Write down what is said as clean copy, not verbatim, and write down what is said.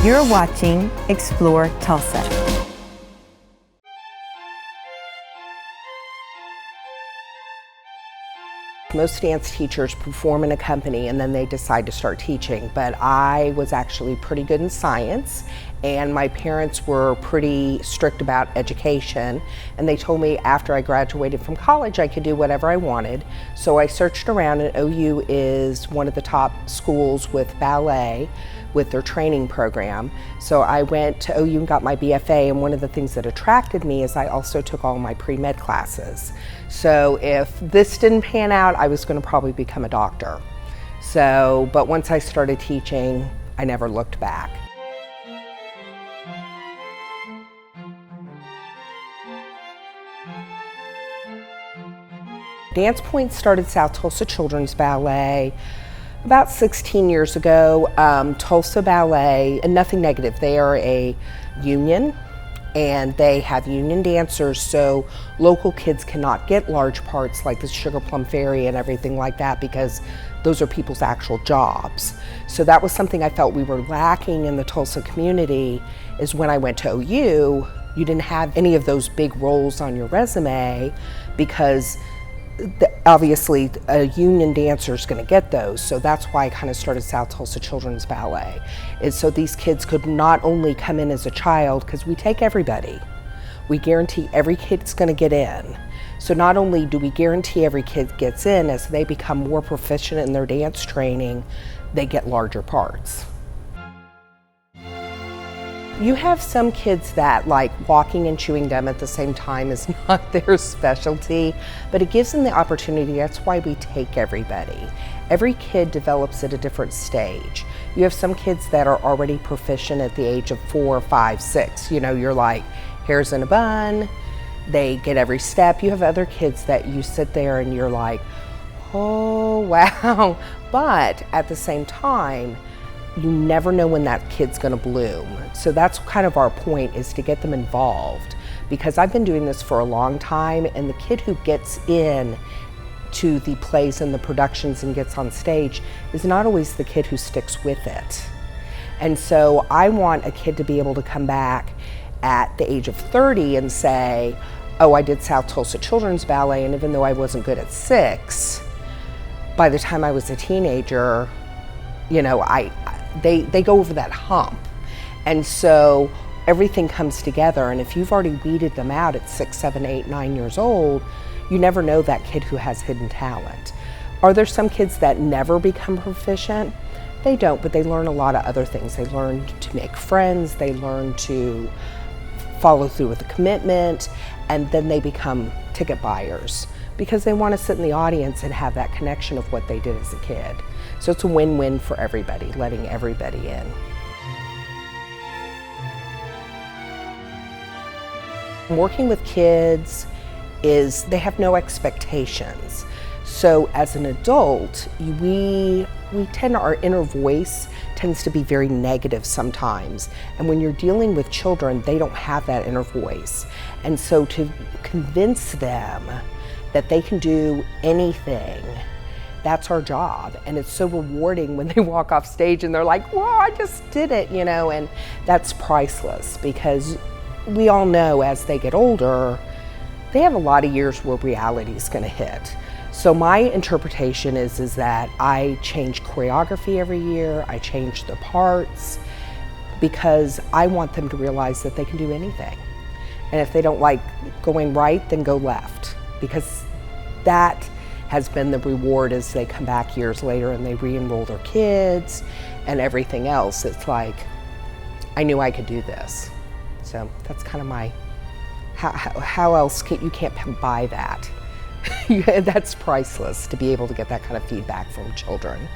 You're watching Explore Tulsa. Most dance teachers perform in a company and then they decide to start teaching, but I was actually pretty good in science, and my parents were pretty strict about education, and they told me after I graduated from college I could do whatever I wanted. So I searched around, and OU is one of the top schools with ballet with their training program. So I went to OU and got my BFA, and one of the things that attracted me is I also took all my pre-med classes. So if this didn't pan out, I was going to probably become a doctor. But once I started teaching, I never looked back. Dance Point started South Tulsa Children's Ballet about 16 years ago. Tulsa Ballet, and nothing negative, they are a union and they have union dancers, so local kids cannot get large parts like the Sugar Plum Fairy and everything like that, because those are people's actual jobs. So that was something I felt we were lacking in the Tulsa community, is when I went to OU, you didn't have any of those big roles on your resume, because obviously a union dancer is going to get those. So that's why I kind of started South Tulsa Children's Ballet, is so these kids could not only come in as a child, because we take everybody. We guarantee every kid's going to get in. So not only do we guarantee every kid gets in, as they become more proficient in their dance training, they get larger parts. You have some kids that like walking and chewing gum at the same time is not their specialty, but it gives them the opportunity. That's why we take everybody. Every kid develops at a different stage. You have some kids that are already proficient at the age of 4, 5, 6. You know, you're like hairs in a bun, they get every step. You have other kids that you sit there and you're like, oh wow. But at the same time, you never know when that kid's going to bloom. So that's kind of our point, is to get them involved, because I've been doing this for a long time, and the kid who gets in to the plays and the productions and gets on stage is not always the kid who sticks with it. And so I want a kid to be able to come back at the age of 30 and say, oh, I did South Tulsa Children's Ballet, and even though I wasn't good at 6, by the time I was a teenager, you know, they go over that hump. And so everything comes together, and if you've already weeded them out at 6, 7, 8, 9 years old, you never know that kid who has hidden talent. Are there some kids that never become proficient? They don't, but they learn a lot of other things. They learn to make friends, they learn to follow through with a commitment, and then they become ticket buyers because they want to sit in the audience and have that connection of what they did as a kid. So it's a win-win for everybody, letting everybody in. Working with kids is, they have no expectations. So as an adult, we tend, our inner voice tends to be very negative sometimes. And when you're dealing with children, they don't have that inner voice. And so to convince them that they can do anything, that's our job. And it's so rewarding when they walk off stage and they're like, whoa, I just did it, you know, and that's priceless, because we all know as they get older, they have a lot of years where reality is going to hit. So my interpretation is that I change choreography every year, I change the parts, because I want them to realize that they can do anything. And if they don't like going right, then go left, because that has been the reward as they come back years later and they re-enroll their kids and everything else. It's like, I knew I could do this. So that's kind of my, how else you can't buy that. That's priceless, to be able to get that kind of feedback from children.